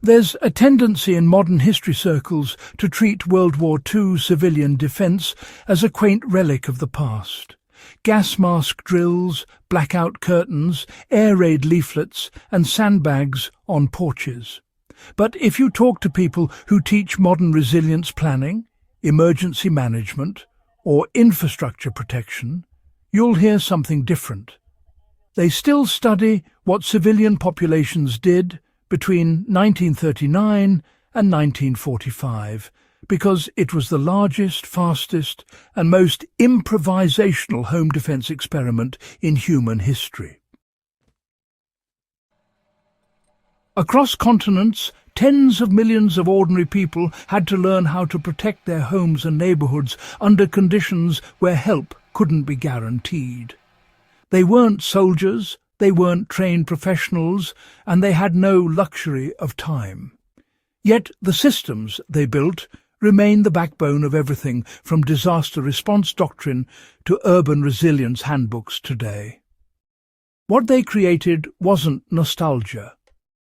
There's a tendency in modern history circles to treat World War II civilian defence as a quaint relic of the past. Gas mask drills, blackout curtains, air raid leaflets and sandbags on porches. But if you talk to people who teach modern resilience planning, emergency management or infrastructure protection, you'll hear something different. They still study what civilian populations did between 1939 and 1945, because it was the largest, fastest and most improvisational home defence experiment in human history. Across continents, tens of millions of ordinary people had to learn how to protect their homes and neighbourhoods under conditions where help couldn't be guaranteed. They weren't soldiers, they weren't trained professionals, and they had no luxury of time. Yet the systems they built remain the backbone of everything from disaster response doctrine to urban resilience handbooks today. What they created wasn't nostalgia,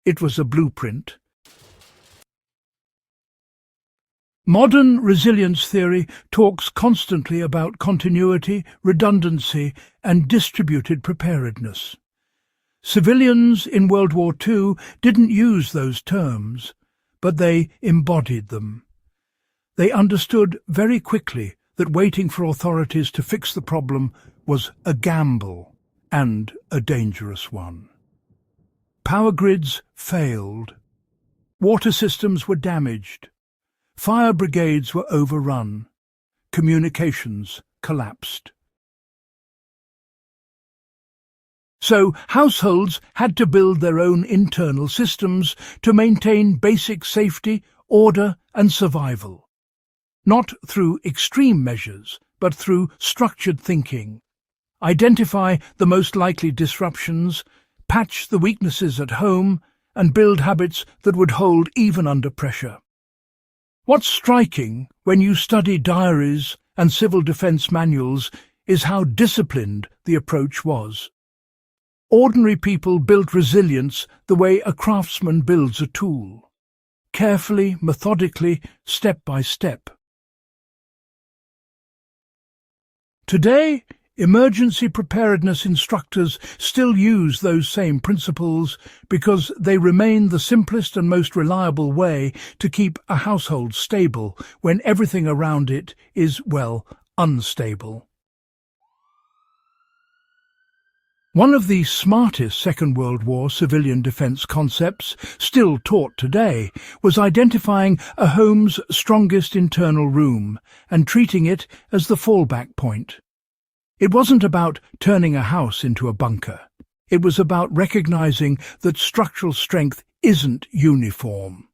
it was a blueprint. Modern resilience theory talks constantly about continuity, redundancy, and distributed preparedness. Civilians in World War II didn't use those terms, but they embodied them. They understood very quickly that waiting for authorities to fix the problem was a gamble and a dangerous one. Power grids failed. Water systems were damaged. Fire brigades were overrun. Communications collapsed. So households had to build their own internal systems to maintain basic safety, order and survival. Not through extreme measures, but through structured thinking. Identify the most likely disruptions, patch the weaknesses at home, and build habits that would hold even under pressure. What's striking when you study diaries and civil defence manuals is how disciplined the approach was. Ordinary people built resilience the way a craftsman builds a tool, carefully, methodically, step by step. Today, emergency preparedness instructors still use those same principles because they remain the simplest and most reliable way to keep a household stable when everything around it is, well, unstable. One of the smartest Second World War civilian defence concepts, still taught today, was identifying a home's strongest internal room and treating it as the fallback point. It wasn't about turning a house into a bunker. It was about recognizing that structural strength isn't uniform.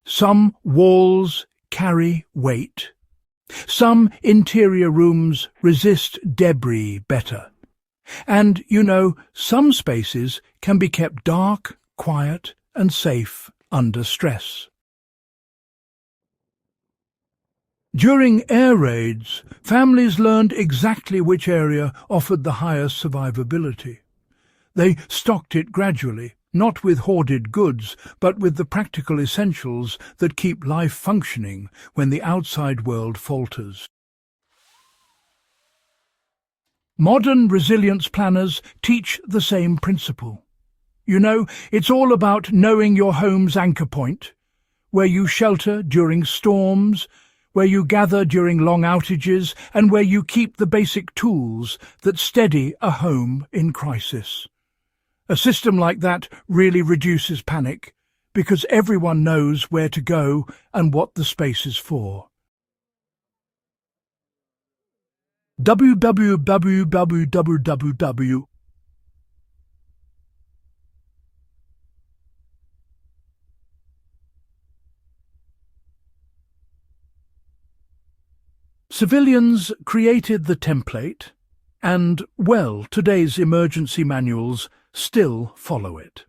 Some walls carry weight. Some interior rooms resist debris better. And, some spaces can be kept dark, quiet, and safe under stress. During air raids, families learned exactly which area offered the highest survivability. They stocked it gradually, not with hoarded goods, but with the practical essentials that keep life functioning when the outside world falters. Modern resilience planners teach the same principle. It's all about knowing your home's anchor point, where you shelter during storms, where you gather during long outages, and where you keep the basic tools that steady a home in crisis. A system like that really reduces panic, because everyone knows where to go and what the space is for. WWII. Civilians created the template, and, today's emergency manuals still follow it.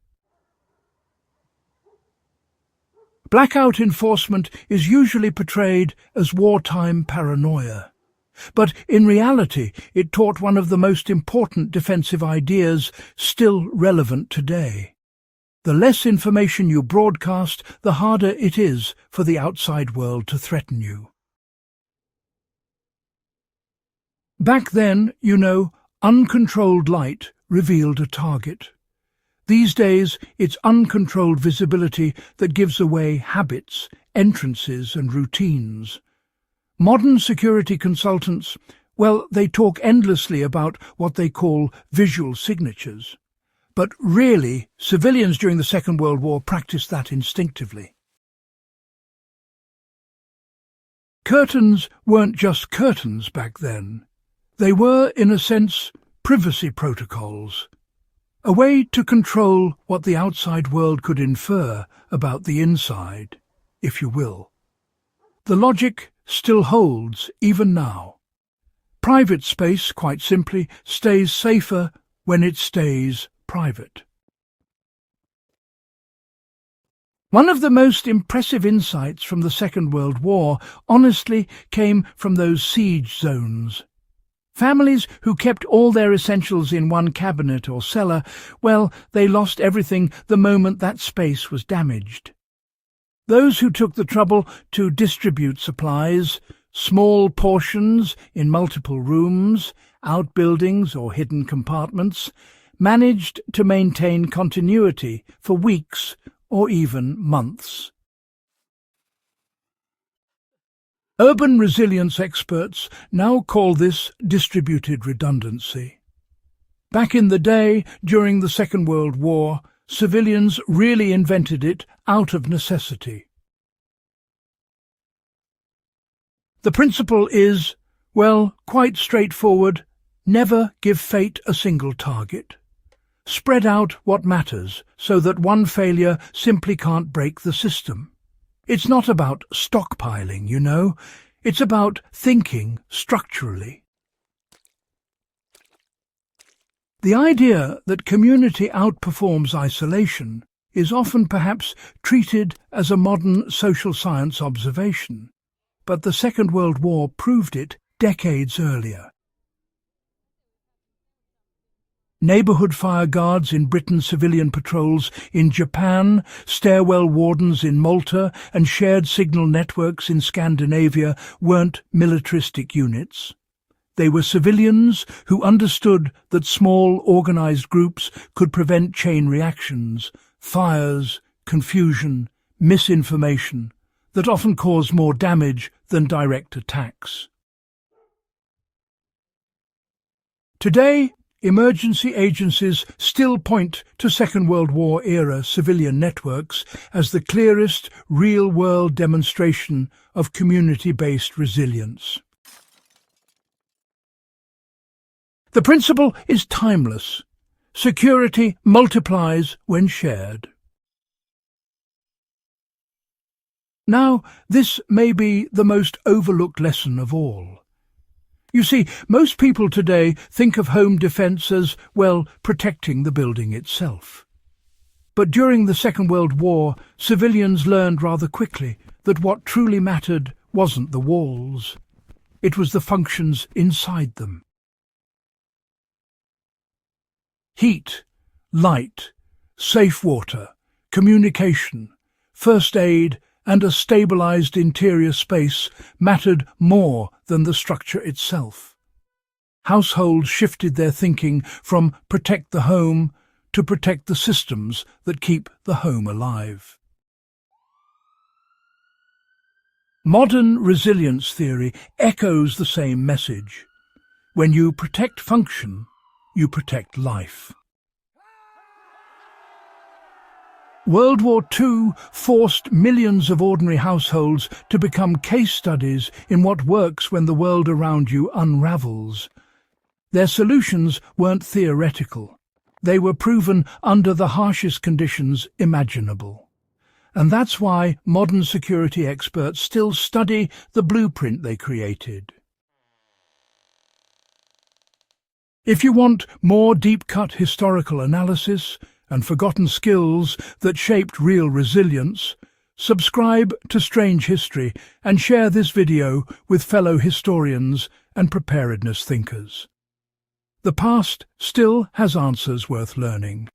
Blackout enforcement is usually portrayed as wartime paranoia, but in reality it taught one of the most important defensive ideas still relevant today. The less information you broadcast, the harder it is for the outside world to threaten you. Back then, uncontrolled light revealed a target. These days, it's uncontrolled visibility that gives away habits, entrances and routines. Modern security consultants, they talk endlessly about what they call visual signatures. But really, civilians during the Second World War practiced that instinctively. Curtains weren't just curtains back then. They were, in a sense, privacy protocols. A way to control what the outside world could infer about the inside, if you will. The logic still holds even now. Private space, quite simply, stays safer when it stays private. One of the most impressive insights from the Second World War, honestly, came from those siege zones. Families who kept all their essentials in one cabinet or cellar, they lost everything the moment that space was damaged. Those who took the trouble to distribute supplies, small portions in multiple rooms, outbuildings or hidden compartments, managed to maintain continuity for weeks or even months. Urban resilience experts now call this distributed redundancy. Back in the day, during the Second World War, civilians really invented it out of necessity. The principle is, quite straightforward: never give fate a single target. Spread out what matters so that one failure simply can't break the system. It's not about stockpiling, It's about thinking structurally. The idea that community outperforms isolation is often perhaps treated as a modern social science observation, but the Second World War proved it decades earlier. Neighbourhood fire guards in Britain, civilian patrols in Japan, stairwell wardens in Malta, and shared signal networks in Scandinavia weren't militaristic units. They were civilians who understood that small, organised groups could prevent chain reactions, fires, confusion, misinformation, that often cause more damage than direct attacks. Today, emergency agencies still point to Second World War-era civilian networks as the clearest real-world demonstration of community-based resilience. The principle is timeless. Security multiplies when shared. Now, this may be the most overlooked lesson of all. You see, most people today think of home defence as, protecting the building itself. But during the Second World War, civilians learned rather quickly that what truly mattered wasn't the walls. It was the functions inside them. Heat, light, safe water, communication, first aid, and a stabilized interior space mattered more than the structure itself. Households shifted their thinking from protect the home to protect the systems that keep the home alive. Modern resilience theory echoes the same message. When you protect function, you protect life. World War II forced millions of ordinary households to become case studies in what works when the world around you unravels. Their solutions weren't theoretical. They were proven under the harshest conditions imaginable. And that's why modern security experts still study the blueprint they created. If you want more deep-cut historical analysis and forgotten skills that shaped real resilience, subscribe to Strange History and share this video with fellow historians and preparedness thinkers. The past still has answers worth learning.